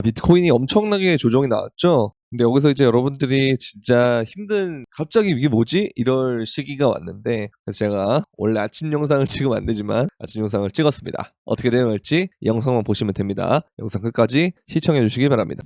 비트코인이 엄청나게 조정이 나왔죠. 근데 여기서 이제 여러분들이 진짜 갑자기 이게 뭐지? 이럴 시기가 왔는데, 그래서 제가 원래 아침 영상을 찍으면 안 되지만 아침 영상을 찍었습니다. 어떻게 대응할지 이 영상만 보시면 됩니다. 영상 끝까지 시청해 주시기 바랍니다.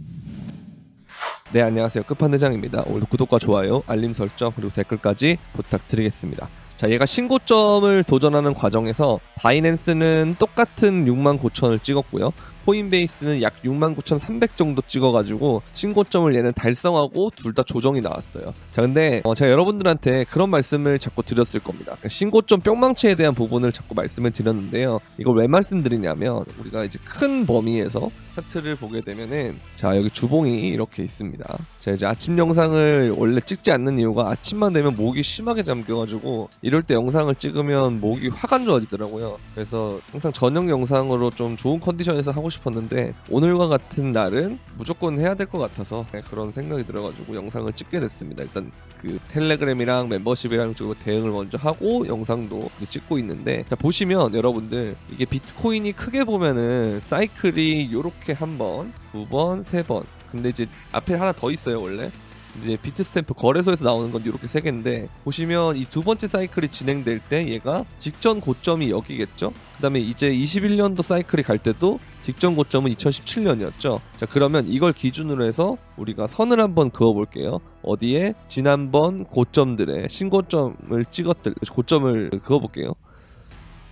네, 안녕하세요. 끝판대장입니다. 오늘 구독과 좋아요, 알림 설정 그리고 댓글까지 부탁드리겠습니다. 자, 얘가 신고점을 도전하는 과정에서 바이낸스는 똑같은 69,000을 찍었고요. 코인베이스는 약 69,300 정도 찍어가지고 신고점을 얘는 달성하고 둘 다 조정이 나왔어요. 자, 근데 제가 여러분들한테 그런 말씀을 자꾸 드렸을 겁니다. 그러니까 신고점 뿅망치에 대한 부분을 자꾸 말씀을 드렸는데요. 이걸 왜 말씀드리냐면, 우리가 이제 큰 범위에서 차트를 보게 되면은, 자, 여기 주봉이 이렇게 있습니다. 제가 이제 아침 영상을 원래 찍지 않는 이유가 아침만 되면 목이 심하게 잠겨가지고 이럴 때 영상을 찍으면 목이 확 안 좋아지더라고요. 그래서 항상 저녁 영상으로 좀 좋은 컨디션에서 하고 싶었는데, 오늘과 같은 날은 무조건 해야 될 것 같아서 그런 생각이 들어가지고 영상을 찍게 됐습니다. 일단 그 텔레그램이랑 멤버십이랑 좀 대응을 먼저 하고 영상도 이제 찍고 있는데, 자, 보시면 여러분들 이게 비트코인이 크게 보면은 사이클이 요렇게 한 번, 두 번, 세 번. 근데 이제 앞에 하나 더 있어요 원래. 이제 비트스탬프 거래소에서 나오는 건 이렇게 세 개인데, 보시면 이 두 번째 사이클이 진행될 때 얘가 직전 고점이 여기겠죠. 그 다음에 이제 21년도 사이클이 갈 때도 직전 고점은 2017년이었죠. 자, 그러면 이걸 기준으로 해서 우리가 선을 한번 그어볼게요. 어디에 지난번 고점들의 신고점을 고점을 그어볼게요.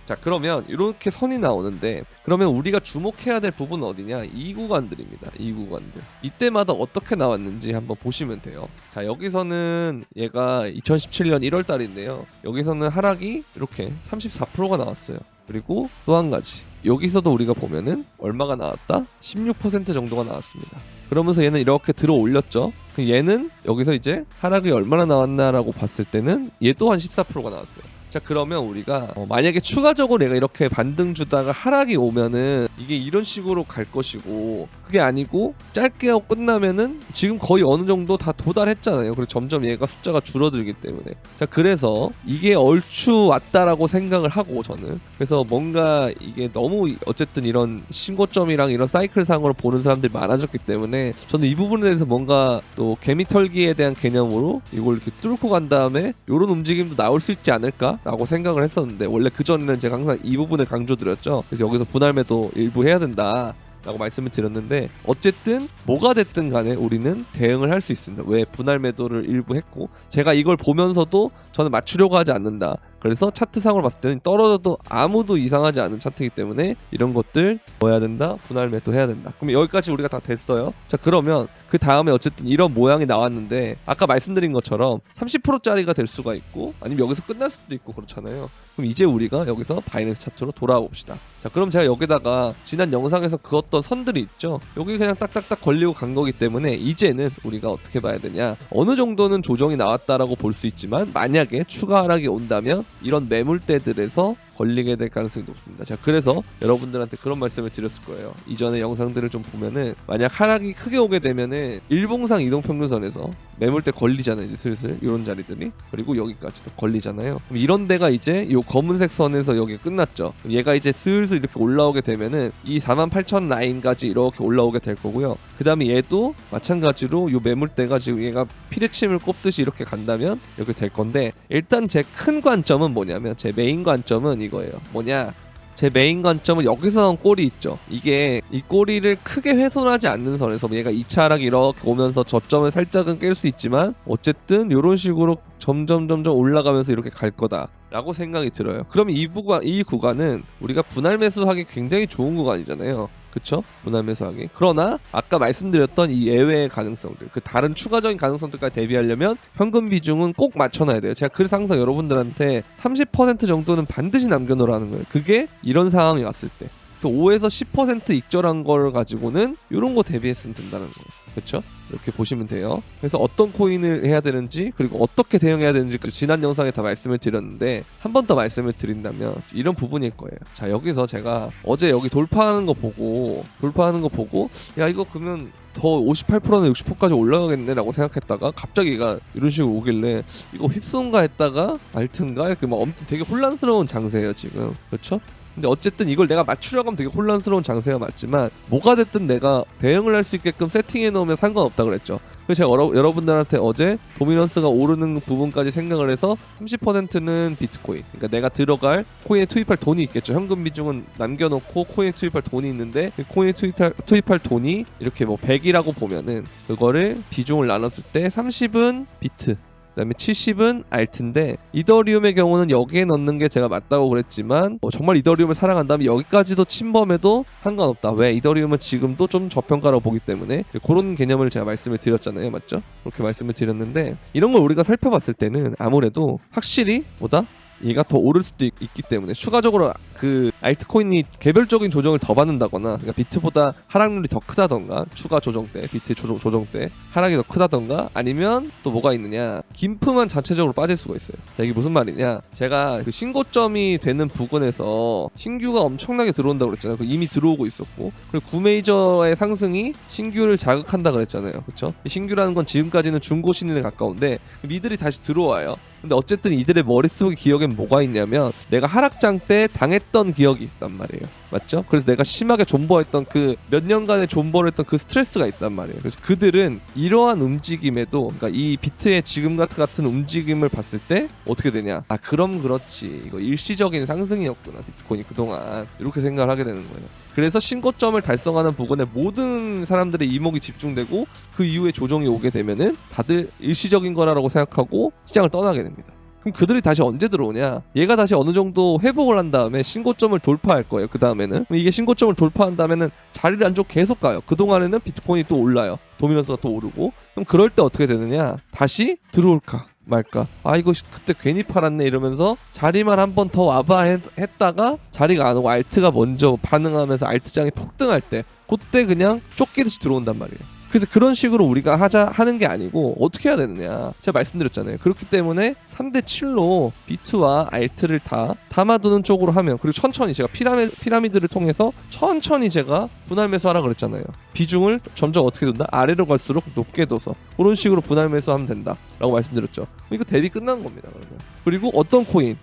자, 그러면 이렇게 선이 나오는데, 그러면 우리가 주목해야 될 부분은 어디냐? 이 구간들입니다. 이 구간들. 이때마다 어떻게 나왔는지 한번 보시면 돼요. 자, 여기서는 얘가 2017년 1월 달인데요. 여기서는 하락이 이렇게 34%가 나왔어요. 그리고 또 한 가지. 여기서도 우리가 보면은 얼마가 나왔다? 16% 정도가 나왔습니다. 그러면서 얘는 이렇게 들어 올렸죠. 얘는 여기서 이제 하락이 얼마나 나왔나라고 봤을 때는 얘도 한 14%가 나왔어요. 자, 그러면 우리가 만약에 추가적으로 내가 이렇게 반등 주다가 하락이 오면은 이게 이런 식으로 갈 것이고, 그게 아니고 짧게 하고 끝나면은 지금 거의 어느 정도 다 도달했잖아요. 그리고 점점 얘가 숫자가 줄어들기 때문에. 자, 그래서 이게 얼추 왔다라고 생각을 하고, 저는 그래서 뭔가 이게 너무 어쨌든 이런 신고점이랑 이런 사이클 상으로 보는 사람들이 많아졌기 때문에, 저는 이 부분에 대해서 뭔가 또 개미 털기에 대한 개념으로 이걸 이렇게 뚫고 간 다음에 이런 움직임도 나올 수 있지 않을까 라고 생각을 했었는데, 원래 그전에는 제가 항상 이 부분을 강조드렸죠. 그래서 여기서 분할 매도 일부 해야 된다 라고 말씀을 드렸는데, 어쨌든 뭐가 됐든 간에 우리는 대응을 할 수 있습니다. 왜? 분할 매도를 일부 했고, 제가 이걸 보면서도 저는 맞추려고 하지 않는다. 그래서 차트상으로 봤을 때는 떨어져도 아무도 이상하지 않은 차트이기 때문에 이런 것들 뭐 해야 된다? 분할 매도 해야 된다. 그럼 여기까지 우리가 다 됐어요. 자, 그러면 그 다음에 어쨌든 이런 모양이 나왔는데, 아까 말씀드린 것처럼 30%짜리가 될 수가 있고 아니면 여기서 끝날 수도 있고 그렇잖아요. 그럼 이제 우리가 여기서 바이낸스 차트로 돌아와 봅시다. 자, 그럼 제가 여기다가 지난 영상에서 그었던 선들이 있죠. 여기 그냥 딱딱딱 걸리고 간 거기 때문에 이제는 우리가 어떻게 봐야 되냐, 어느 정도는 조정이 나왔다라고 볼 수 있지만 만약에 추가 하락이 온다면 이런 매물대들에서 걸리게 될 가능성이 높습니다. 자, 그래서 여러분들한테 그런 말씀을 드렸을 거예요. 이전에 영상들을 좀 보면은 만약 하락이 크게 오게 되면은 일봉상 이동평균선에서 매물대 걸리잖아요. 이제 슬슬 이런 자리들이. 그리고 여기까지도 걸리잖아요. 그럼 이런 데가 이제 이 검은색 선에서 여기 끝났죠. 얘가 이제 슬슬 이렇게 올라오게 되면은 이 48,000 라인까지 이렇게 올라오게 될 거고요. 그 다음에 얘도 마찬가지로 이 매물대가 지금 얘가 피레침을 꼽듯이 이렇게 간다면 이렇게 될 건데, 일단 제 큰 관점은 뭐냐면, 제 메인 관점은 이거예요. 뭐냐, 제 메인 관점은 여기서 나온 꼬리 있죠. 이게 이 꼬리를 크게 훼손하지 않는 선에서 얘가 2차 하락이 이렇게 오면서 저점을 살짝은 깰 수 있지만 어쨌든 이런 식으로 점점 올라가면서 이렇게 갈 거다 라고 생각이 들어요. 그러면 이 구간은 우리가 분할 매수하기 굉장히 좋은 구간이잖아요. 그쵸? 분할 매수하기. 그러나 아까 말씀드렸던 이 예외의 가능성들, 그 다른 추가적인 가능성들까지 대비하려면 현금 비중은 꼭 맞춰놔야 돼요. 제가 그래서 항상 여러분들한테 30% 정도는 반드시 남겨놓으라는 거예요. 그게 이런 상황이 왔을 때. 그래서 5에서 10% 익절한 걸 가지고는 이런 거 대비했으면 된다는 거예요. 그렇죠? 이렇게 보시면 돼요. 그래서 어떤 코인을 해야 되는지, 그리고 어떻게 대응해야 되는지 지난 영상에 다 말씀을 드렸는데, 한 번 더 말씀을 드린다면 이런 부분일 거예요. 자, 여기서 제가 어제 여기 돌파하는 거 보고 야, 이거 그러면 더 58%나 60%까지 올라가겠네 라고 생각했다가 갑자기 얘가 이런 식으로 오길래 이거 휩쓸은가 했다가 알트인가 이렇게 막 엄청 되게 혼란스러운 장세예요 지금. 그렇죠? 근데 어쨌든 이걸 내가 맞추려고 하면 되게 혼란스러운 장세가 맞지만 뭐가 됐든 내가 대응을 할 수 있게끔 세팅해 놓으면 상관없다 그랬죠. 그래서 제가 여러분들한테 어제 도미넌스가 오르는 부분까지 생각을 해서 30%는 비트코인, 그러니까 내가 들어갈 코인에 투입할 돈이 있겠죠. 현금 비중은 남겨놓고 코인에 투입할 돈이 있는데 그 코인에 투입할 돈이 이렇게 뭐 100이라고 보면은 그거를 비중을 나눴을 때 30은 비트, 그다음에 70은 알트인데 이더리움의 경우는 여기에 넣는 게 제가 맞다고 그랬지만 정말 이더리움을 사랑한다면 여기까지도 침범해도 상관없다. 왜? 이더리움은 지금도 좀 저평가라고 보기 때문에 그런 개념을 제가 말씀을 드렸잖아요. 맞죠? 그렇게 말씀을 드렸는데 이런 걸 우리가 살펴봤을 때는 아무래도 확실히 뭐다? 얘가 더 오를 수도 있기 때문에 추가적으로 그 알트코인이 개별적인 조정을 더 받는다거나, 그러니까 비트보다 하락률이 더 크다던가, 추가 조정 때 비트 조정 때 하락이 더 크다던가, 아니면 또 뭐가 있느냐, 김프만 자체적으로 빠질 수가 있어요. 자, 이게 무슨 말이냐, 제가 그 신고점이 되는 부근에서 신규가 엄청나게 들어온다고 그랬잖아요. 이미 들어오고 있었고, 그리고 9메이저의 상승이 신규를 자극한다 그랬잖아요. 그렇죠? 신규라는 건 지금까지는 중고 신인에 가까운데 미들이 다시 들어와요. 근데 어쨌든 이들의 머릿속에 기억엔 뭐가 있냐면 내가 하락장 때 당했던 기억이 있단 말이에요. 맞죠? 그래서 내가 심하게 존버했던 그 몇 년간의 존버를 했던 그 스트레스가 있단 말이에요. 그래서 그들은 이러한 움직임에도, 그러니까 이 비트의 지금 같은 움직임을 봤을 때 어떻게 되냐, 아 그럼 그렇지, 이거 일시적인 상승이었구나 비트코인이 그동안, 이렇게 생각을 하게 되는 거예요. 그래서 신고점을 달성하는 부분에 모든 사람들의 이목이 집중되고 그 이후에 조정이 오게 되면은 다들 일시적인 거라고 생각하고 시장을 떠나게 됩니다. 그럼 그들이 다시 언제 들어오냐, 얘가 다시 어느 정도 회복을 한 다음에 신고점을 돌파할 거예요. 그 다음에는 이게 신고점을 돌파한 다음에는 자리를 안 주고 계속 가요. 그동안에는 비트코인이 또 올라요. 도미넌스가 또 오르고. 그럼 그럴 때 어떻게 되느냐, 다시 들어올까 말까, 아 이거 그때 괜히 팔았네 이러면서 자리만 한 번 더 와봐 했다가 자리가 안 오고 알트가 먼저 반응하면서 알트장이 폭등할 때 그때 그냥 쫓기듯이 들어온단 말이에요. 그래서 그런 식으로 우리가 하는 게 아니고 어떻게 해야 되느냐, 제가 말씀드렸잖아요. 그렇기 때문에 3대7로 비트와 알트를 다 담아두는 쪽으로 하면, 그리고 천천히 제가 피라미드를 통해서 천천히 제가 분할 매수하라 그랬잖아요. 비중을 점점 어떻게 둔다? 아래로 갈수록 높게 둬서 그런 식으로 분할 매수하면 된다 라고 말씀드렸죠. 이거 대비 끝난 겁니다. 그러면. 그리고 어떤 코인?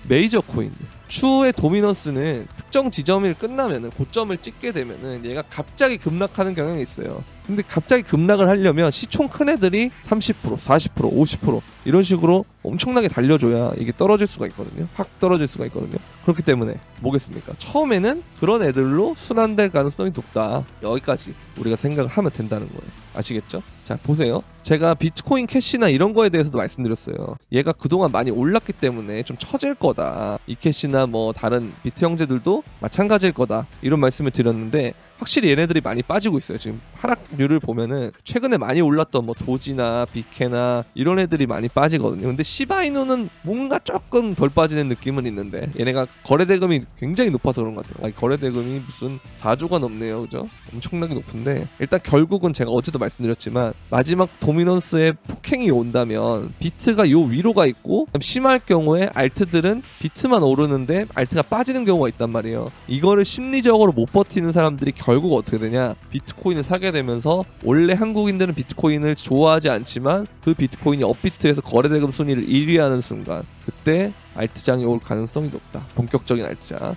메이저 코인. 추후의 도미넌스는 특정 지점이 끝나면은, 고점을 찍게 되면은 얘가 갑자기 급락하는 경향이 있어요. 근데 갑자기 급락을 하려면 시총 큰 애들이 30%, 40%, 50% 이런 식으로 엄청나게 달려줘야 이게 떨어질 수가 있거든요. 확 떨어질 수가 있거든요. 그렇기 때문에 뭐겠습니까? 처음에는 그런 애들로 순환될 가능성이 높다. 여기까지 우리가 생각을 하면 된다는 거예요. 아시겠죠? 자, 보세요. 제가 비트코인 캐시나 이런 거에 대해서도 말씀드렸어요. 얘가 그동안 많이 올랐기 때문에 좀 처질 거다. 이 캐시나 뭐 다른 비트 형제들도 마찬가지일 거다. 이런 말씀을 드렸는데 확실히 얘네들이 많이 빠지고 있어요. 지금 하락률을 보면은 최근에 많이 올랐던 뭐 도지나 비케나 이런 애들이 많이 빠지거든요. 근데 시바이누는 뭔가 조금 덜 빠지는 느낌은 있는데 얘네가 거래대금이 굉장히 높아서 그런 것 같아요. 아니, 거래대금이 무슨 4조가 넘네요. 그죠? 엄청나게 높은데 일단 결국은 제가 어제도 말씀드렸지만 마지막 도미넌스의 폭행이 온다면 비트가 요 위로 가 있고 심할 경우에 알트들은 비트만 오르는데 알트가 빠지는 경우가 있단 말이에요. 이거를 심리적으로 못 버티는 사람들이 결국 어떻게 되냐, 비트코인을 사게 되면서 원래 한국인들은 비트코인을 좋아하지 않지만 그 비트코인이 업비트에서 거래대금 순위를 1위 하는 순간 그때 알트장이 올 가능성이 높다. 본격적인 알트장.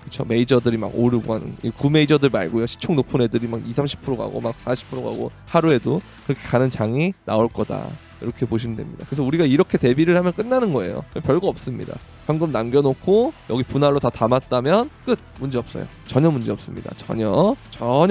그쵸, 메이저들이 막 오르고 하는, 9메이저들 말고요, 시총 높은 애들이 막 20-30% 가고 막 40% 가고 하루에도 그렇게 가는 장이 나올 거다. 이렇게 보시면 됩니다. 그래서 우리가 이렇게 대비를 하면 끝나는 거예요. 별거 없습니다. 현금 남겨놓고 여기 분할로 다 담았다면 끝. 문제 없어요. 전혀 문제 없습니다. 전혀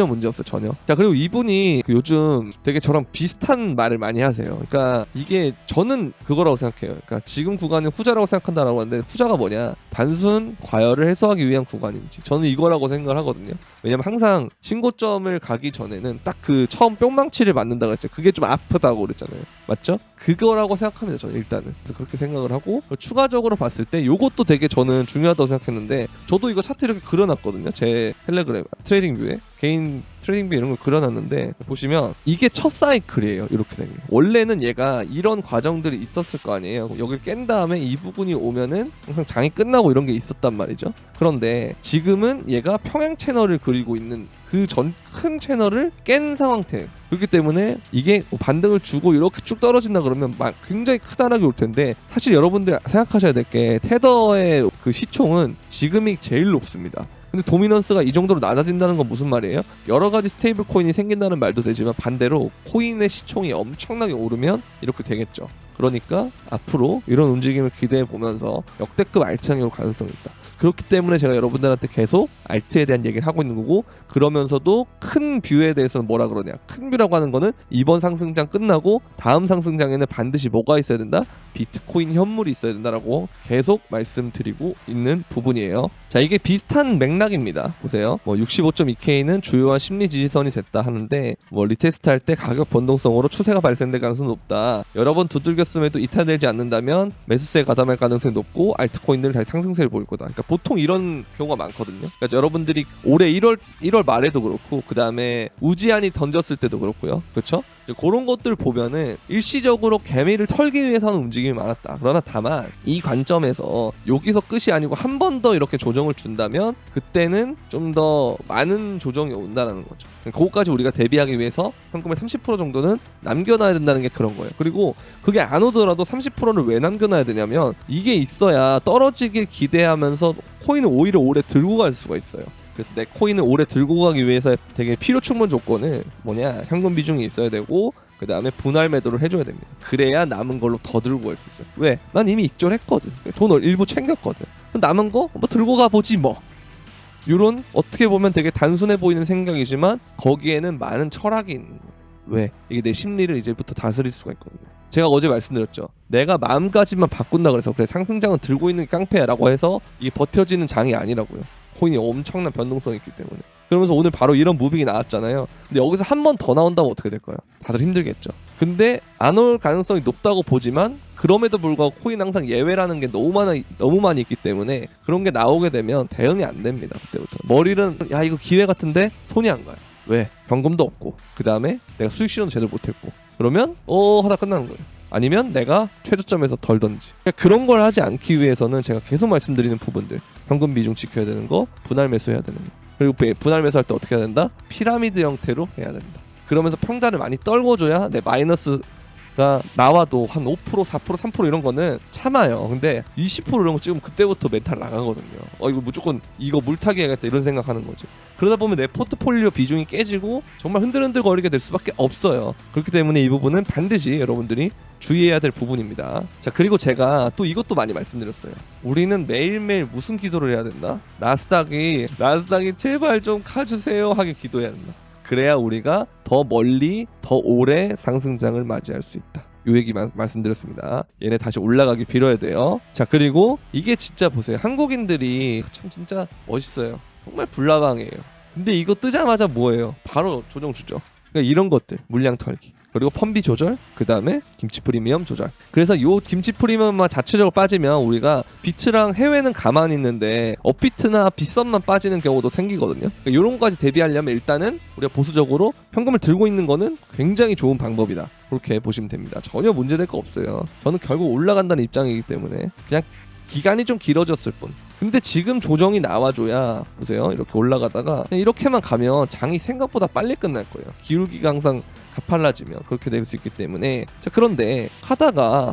문제 없어요. 전혀. 자, 그리고 이분이 요즘 되게 저랑 비슷한 말을 많이 하세요. 그러니까 이게 저는 그거라고 생각해요. 그러니까 지금 구간은 후자라고 생각한다라고 하는데 후자가 뭐냐, 단순 과열을 해소하기 위한 구간인지 저는 이거라고 생각을 하거든요. 왜냐면 항상 신고점을 가기 전에는 딱 그 처음 뿅망치를 맞는다고 했죠. 그게 좀 아프다고 그랬잖아요. 맞죠? 그거라고 생각합니다. 저는 일단은. 그래서 그렇게 생각을 하고, 추가적으로 봤을 때 요것도 되게 저는 중요하다고 생각했는데, 저도 이거 차트 이렇게 그려놨거든요. 제 텔레그램 트레이딩 뷰에 개인 트레이딩 뷰 이런 걸 그려놨는데 보시면 이게 첫 사이클이에요. 이렇게 되는 게. 원래는 얘가 이런 과정들이 있었을 거 아니에요. 여기를 깬 다음에 이 부분이 오면은 항상 장이 끝나고 이런 게 있었단 말이죠. 그런데 지금은 얘가 평행 채널을 그리고 있는 그 전 큰 채널을 깬 상태. 그렇기 때문에 이게 반등을 주고 이렇게 쭉 떨어진다 그러면 굉장히 큰 하락이 올 텐데, 사실 여러분들 생각하셔야 될 게 테더의 그 시총은 지금이 제일 높습니다. 근데 도미넌스가 이 정도로 낮아진다는 건 무슨 말이에요? 여러 가지 스테이블 코인이 생긴다는 말도 되지만 반대로 코인의 시총이 엄청나게 오르면 이렇게 되겠죠. 그러니까 앞으로 이런 움직임을 기대해 보면서 역대급 알트형일 가능성이 있다. 그렇기 때문에 제가 여러분들한테 계속 알트에 대한 얘기를 하고 있는 거고, 그러면서도 큰 뷰에 대해서는 뭐라 그러냐, 큰 뷰라고 하는 거는 이번 상승장 끝나고 다음 상승장에는 반드시 뭐가 있어야 된다? 비트코인 현물이 있어야 된다라고 계속 말씀드리고 있는 부분이에요. 자, 이게 비슷한 맥락입니다. 보세요. 65.2K는 주요한 심리 지지선이 됐다 하는데, 리테스트 할 때 가격 변동성으로 추세가 발생될 가능성이 높다. 여러 번 두들겼음에도 이탈되지 않는다면 매수세에 가담할 가능성이 높고 알트코인들 다시 상승세를 보일 거다. 그러니까 보통 이런 경우가 많거든요. 그러니까 여러분들이 올해 1월 말에도 그렇고, 그 다음에 우지안이 던졌을 때도 그렇고요. 그렇죠? 그런 것들 보면은 일시적으로 개미를 털기 위해서 하는 움직임이 많았다. 그러나 다만 이 관점에서 여기서 끝이 아니고 한 번 더 이렇게 조정을 준다면 그때는 좀 더 많은 조정이 온다는 거죠. 그거까지 우리가 대비하기 위해서 현금의 30% 정도는 남겨놔야 된다는 게 그런 거예요. 그리고 그게 안 오더라도 30%를 왜 남겨놔야 되냐면, 이게 있어야 떨어지길 기대하면서 코인을 오히려 오래 들고 갈 수가 있어요. 그래서 내 코인을 오래 들고 가기 위해서 되게 필요 충분 조건은 뭐냐, 현금 비중이 있어야 되고, 그 다음에 분할 매도를 해줘야 됩니다. 그래야 남은 걸로 더 들고 갈 수 있어요. 왜? 난 이미 익절했거든. 돈을 일부 챙겼거든. 남은 거 뭐 들고 가보지 뭐. 이런 어떻게 보면 되게 단순해 보이는 생각이지만 거기에는 많은 철학이 있는 거예요. 왜? 이게 내 심리를 이제부터 다스릴 수가 있거든요. 제가 어제 말씀드렸죠. 내가 마음가짐만 바꾼다 그래서 그래 상승장은 들고 있는 게 깡패야라고 해서 이게 버텨지는 장이 아니라고요. 코인이 엄청난 변동성이 있기 때문에. 그러면서 오늘 바로 이런 무빙이 나왔잖아요. 근데 여기서 한 번 더 나온다면 어떻게 될까요? 다들 힘들겠죠. 근데 안 올 가능성이 높다고 보지만 그럼에도 불구하고 코인 항상 예외라는 게 너무 많이 있기 때문에 그런 게 나오게 되면 대응이 안 됩니다. 그때부터 머리는 야 이거 기회 같은데 손이 안 가요. 왜? 현금도 없고, 그 다음에 내가 수익 실현도 제대로 못했고, 그러면 하다 끝나는 거예요. 아니면 내가 최저점에서 덜던지. 그런 걸 하지 않기 위해서는 제가 계속 말씀드리는 부분들, 현금 비중 지켜야 되는 거, 분할 매수해야 되는 거, 그리고 분할 매수할 때 어떻게 해야 된다? 피라미드 형태로 해야 된다. 그러면서 평단을 많이 떨궈줘야 내 마이너스가 나와도 한 5%, 4%, 3% 이런 거는 참아요. 근데 20% 이런 거 찍으면 그때부터 멘탈 나가거든요. 이거 무조건 이거 물타기 해야겠다 이런 생각하는 거지. 그러다 보면 내 포트폴리오 비중이 깨지고 정말 흔들흔들 거리게 될 수밖에 없어요. 그렇기 때문에 이 부분은 반드시 여러분들이 주의해야 될 부분입니다. 자, 그리고 제가 또 이것도 많이 말씀드렸어요. 우리는 매일매일 무슨 기도를 해야 된다? 나스닥이 제발 좀 가주세요 하게 기도해야 된다. 그래야 우리가 더 멀리 더 오래 상승장을 맞이할 수 있다. 요 얘기 말씀드렸습니다. 얘네 다시 올라가기 빌어야 돼요. 자, 그리고 이게 진짜 보세요. 한국인들이 참 진짜 멋있어요. 정말 불나방이에요. 근데 이거 뜨자마자 뭐예요? 바로 조정 주죠. 그러니까 이런 것들, 물량 털기, 그리고 펀비 조절, 그 다음에 김치 프리미엄 조절. 그래서 요 김치 프리미엄만 자체적으로 빠지면 우리가 비트랑 해외는 가만히 있는데 업비트나 빗썸만 빠지는 경우도 생기거든요. 그러니까 이런 것까지 대비하려면 일단은 우리가 보수적으로 현금을 들고 있는 거는 굉장히 좋은 방법이다. 그렇게 보시면 됩니다. 전혀 문제될 거 없어요. 저는 결국 올라간다는 입장이기 때문에 그냥 기간이 좀 길어졌을 뿐. 근데 지금 조정이 나와줘야 보세요. 이렇게 올라가다가 이렇게만 가면 장이 생각보다 빨리 끝날 거예요. 기울기가 항상 가팔라지면 그렇게 될 수 있기 때문에. 자, 그런데 하다가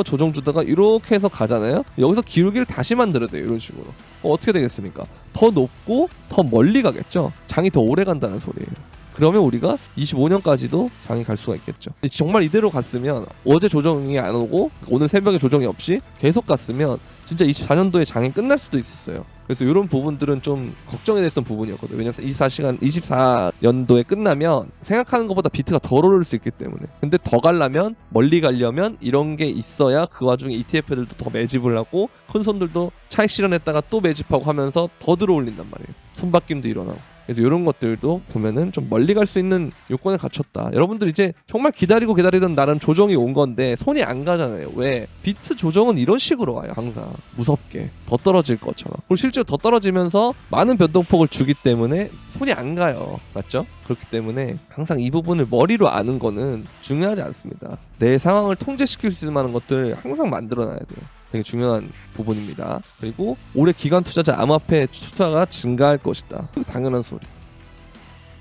조정 주다가 이렇게 해서 가잖아요. 여기서 기울기를 다시 만들어야 돼요. 이런 식으로. 어떻게 되겠습니까? 더 높고 더 멀리 가겠죠. 장이 더 오래 간다는 소리예요. 그러면 우리가 25년까지도 장이 갈 수가 있겠죠. 정말 이대로 갔으면 어제 조정이 안 오고 오늘 새벽에 조정이 없이 계속 갔으면 진짜 24년도에 장이 끝날 수도 있었어요. 그래서 이런 부분들은 좀 걱정이 됐던 부분이었거든요. 왜냐면 24년도에 끝나면 생각하는 것보다 비트가 덜 오를 수 있기 때문에. 근데 더 가려면, 멀리 가려면 이런 게 있어야 그 와중에 ETF들도 더 매집을 하고 큰 손들도 차익 실현했다가 또 매집하고 하면서 더 들어올린단 말이에요. 손바뀜도 일어나고. 그래서 이런 것들도 보면은 좀 멀리 갈 수 있는 요건을 갖췄다. 여러분들 이제 정말 기다리던 나름 조정이 온 건데 손이 안 가잖아요. 왜? 비트 조정은 이런 식으로 와요. 항상 무섭게 더 떨어질 것처럼. 그리고 실제로 더 떨어지면서 많은 변동폭을 주기 때문에 손이 안 가요. 맞죠? 그렇기 때문에 항상 이 부분을 머리로 아는 거는 중요하지 않습니다. 내 상황을 통제시킬 수 있을 만한 것들 항상 만들어놔야 돼요. 되게 중요한 부분입니다. 그리고 올해 기관 투자자 암호화폐 투자가 증가할 것이다. 당연한 소리.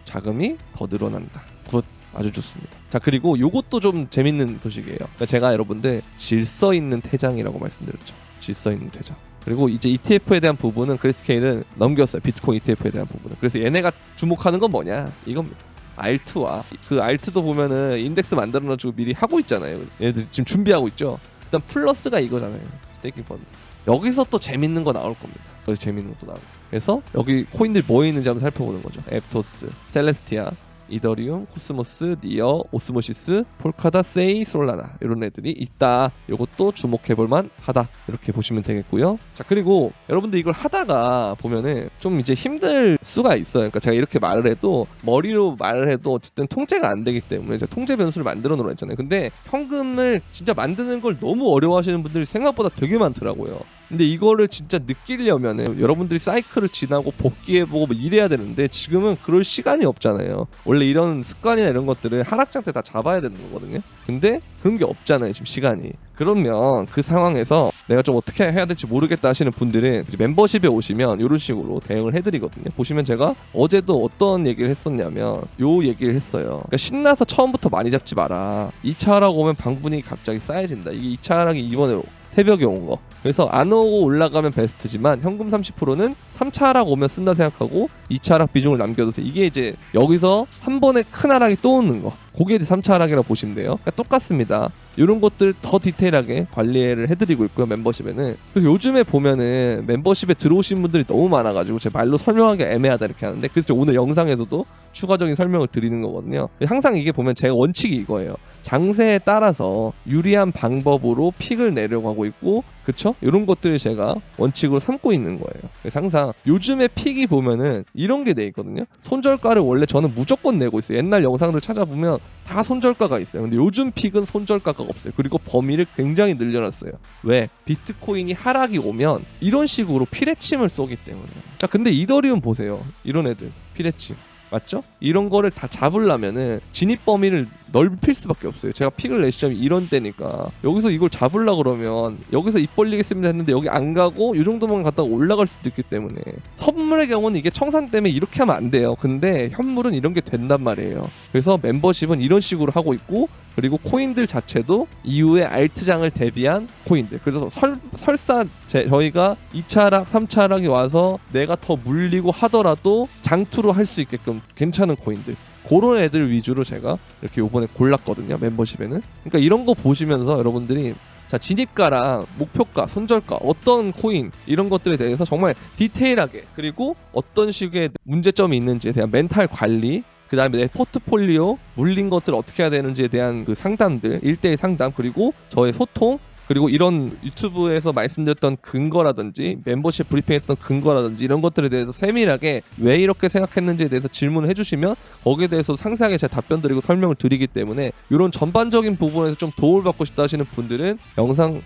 자금이 더 늘어난다. 굿. 아주 좋습니다. 자, 그리고 요것도 좀 재밌는 소식이에요. 그러니까 제가 여러분들 질서 있는 퇴장이라고 말씀드렸죠. 질서 있는 퇴장. 그리고 이제 ETF에 대한 부분은 그레이스케일은 넘겼어요. 비트코인 ETF에 대한 부분은. 그래서 얘네가 주목하는 건 뭐냐 이겁니다. 알트와 그 알트도 보면은 인덱스 만들어가지고 미리 하고 있잖아요. 얘네들 지금 준비하고 있죠. 일단 플러스가 이거잖아요. 스테이킹 펀드. 여기서 또 재밌는 거 나올 겁니다. 여기서 재밌는 것도 나오고. 그래서 여기 코인들 뭐 있는지 한번 살펴보는 거죠. 앱토스, 셀레스티아, 이더리움, 코스모스, 니어, 오스모시스, 폴카다, 세이, 솔라나 이런 애들이 있다. 이것도 주목해볼만 하다. 이렇게 보시면 되겠고요. 자, 그리고 여러분들 이걸 하다가 보면은 좀 이제 힘들 수가 있어요. 그러니까 제가 이렇게 말을 해도 머리로 말을 해도 어쨌든 통제가 안 되기 때문에 제가 통제 변수를 만들어 놓으라 했잖아요. 근데 현금을 진짜 만드는 걸 너무 어려워하시는 분들이 생각보다 되게 많더라고요. 근데 이거를 진짜 느끼려면은 여러분들이 사이클을 지나고 복귀해보고 뭐 이래야 되는데 지금은 그럴 시간이 없잖아요. 원래 이런 습관이나 이런 것들을 하락장 때 다 잡아야 되는 거거든요. 근데 그런 게 없잖아요, 지금 시간이. 그러면 그 상황에서 내가 좀 어떻게 해야 될지 모르겠다 하시는 분들은 멤버십에 오시면 이런 식으로 대응을 해드리거든요. 보시면 제가 어제도 어떤 얘기를 했었냐면 요 얘기를 했어요. 그러니까 신나서 처음부터 많이 잡지 마라. 2차 하락 오면 방분이 갑자기 쌓여진다. 이게 2차 하락이 이번에 새벽에 온 거. 그래서 안 오고 올라가면 베스트지만 현금 30%는 3차 하락 오면 쓴다 생각하고 2차 하락 비중을 남겨두세요. 이게 이제 여기서 한 번에 큰 하락이 또 오는 거. 그게 이제 3차 하락이라고 보시면 돼요. 그러니까 똑같습니다. 이런 것들 더 디테일하게 관리를 해드리고 있고요. 멤버십에는. 그래서 요즘에 보면은 멤버십에 들어오신 분들이 너무 많아가지고 제 말로 설명하기 애매하다 이렇게 하는데 그래서 오늘 영상에서도 추가적인 설명을 드리는 거거든요. 항상 이게 보면 제 원칙이 이거예요. 장세에 따라서 유리한 방법으로 픽을 내려고 하고 있고 그쵸? 이런 것들을 제가 원칙으로 삼고 있는 거예요. 그래서 항상 요즘에 픽이 보면은 이런 게 돼 있거든요. 손절가를 원래 저는 무조건 내고 있어요. 옛날 영상들 찾아보면 다 손절가가 있어요. 근데 요즘 픽은 손절가가 없어요. 그리고 범위를 굉장히 늘려놨어요. 왜? 비트코인이 하락이 오면 이런 식으로 피레침을 쏘기 때문에. 자, 근데 이더리움 보세요. 이런 애들 피레침. 맞죠? 이런 거를 다 잡으려면은 진입 범위를 넓힐 수밖에 없어요. 제가 픽을 낼 시점이 이런 때니까 여기서 이걸 잡으려 그러면 여기서 입 벌리겠습니다 했는데 여기 안 가고 이 정도만 갔다가 올라갈 수도 있기 때문에 선물의 경우는 이게 청산 때문에 이렇게 하면 안 돼요. 근데 현물은 이런 게 된단 말이에요. 그래서 멤버십은 이런 식으로 하고 있고 그리고 코인들 자체도 이후에 알트장을 대비한 코인들. 그래서 설사 저희가 2차 하락, 3차 하락이 와서 내가 더 물리고 하더라도 장투로 할 수 있게끔 괜찮은 코인들. 그런 애들 위주로 제가 이렇게 요번에 골랐거든요. 멤버십에는. 그러니까 이런 거 보시면서 여러분들이 자, 진입가랑 목표가, 손절가, 어떤 코인 이런 것들에 대해서 정말 디테일하게 그리고 어떤 식의 문제점이 있는지에 대한 멘탈 관리 그 다음에 내 포트폴리오 물린 것들을 어떻게 해야 되는지에 대한 그 상담들 1대1 상담 그리고 저의 소통 그리고 이런 유튜브에서 말씀드렸던 근거라든지 멤버십 브리핑했던 근거라든지 이런 것들에 대해서 세밀하게 왜 이렇게 생각했는지에 대해서 질문을 해주시면 거기에 대해서 상세하게 제가 답변 드리고 설명을 드리기 때문에 이런 전반적인 부분에서 좀 도움을 받고 싶다 하시는 분들은 영상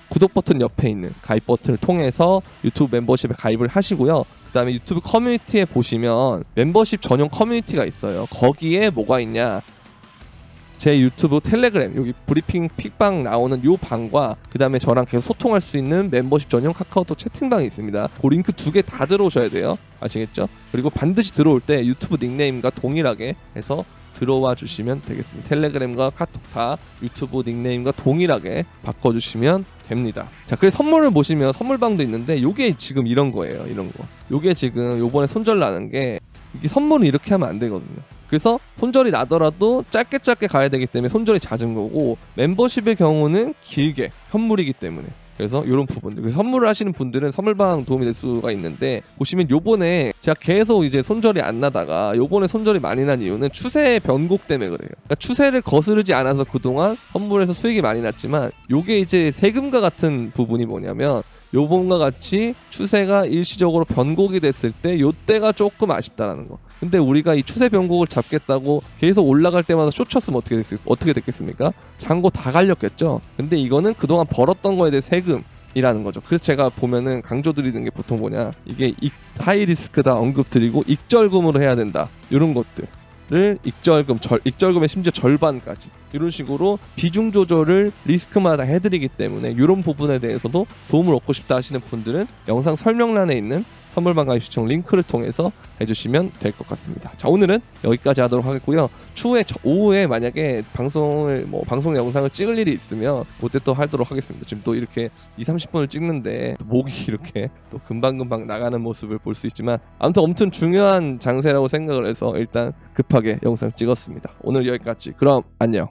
구독 버튼 옆에 있는 가입 버튼을 통해서 유튜브 멤버십에 가입을 하시고요. 그 다음에 유튜브 커뮤니티에 보시면 멤버십 전용 커뮤니티가 있어요. 거기에 뭐가 있냐, 제 유튜브 텔레그램 여기 브리핑 픽방 나오는 요 방과 그 다음에 저랑 계속 소통할 수 있는 멤버십 전용 카카오톡 채팅방이 있습니다. 그 링크 2개 다 들어오셔야 돼요. 아시겠죠? 그리고 반드시 들어올 때 유튜브 닉네임과 동일하게 해서 들어와 주시면 되겠습니다. 텔레그램과 카톡 다 유튜브 닉네임과 동일하게 바꿔주시면 됩니다. 자, 그래서 선물을 보시면 선물방도 있는데 요게 지금 이런 거예요. 이런 거. 요게 지금 요번에 손절 나는 게 이게 선물은 이렇게 하면 안 되거든요. 그래서 손절이 나더라도 짧게 가야 되기 때문에 손절이 잦은 거고 멤버십의 경우는 길게 현물이기 때문에 그래서 이런 부분들 그래서 선물을 하시는 분들은 선물방 도움이 될 수가 있는데 보시면 요번에 제가 계속 이제 손절이 안 나다가 요번에 손절이 많이 난 이유는 추세 변곡 때문에 그래요. 그러니까 추세를 거스르지 않아서 그동안 선물에서 수익이 많이 났지만 요게 이제 세금과 같은 부분이 뭐냐면 요번과 같이 추세가 일시적으로 변곡이 됐을 때 요때가 조금 아쉽다라는 거. 근데 우리가 이 추세 변곡을 잡겠다고 계속 올라갈 때마다 숏쳤으면 어떻게 됐겠습니까? 잔고 다 갈렸겠죠. 근데 이거는 그동안 벌었던 거에 대해 세금이라는 거죠. 그래서 제가 보면은 강조드리는 게 보통 뭐냐, 이게 하이 리스크다 언급드리고 익절금으로 해야 된다 이런 것들을 익절금의 심지어 절반까지 이런 식으로 비중 조절을 리스크마다 해드리기 때문에 이런 부분에 대해서도 도움을 얻고 싶다 하시는 분들은 영상 설명란에 있는 선물방 가입 시청 링크를 통해서 해주시면 될 것 같습니다. 자, 오늘은 여기까지 하도록 하겠고요. 추후에 오후에 만약에 방송 영상을 찍을 일이 있으면 그때 또 하도록 하겠습니다. 지금 또 이렇게 20-30분을 찍는데 또 목이 이렇게 또 금방금방 나가는 모습을 볼 수 있지만 아무튼 엄청 중요한 장세라고 생각을 해서 일단 급하게 영상 찍었습니다. 오늘 여기까지. 그럼 안녕.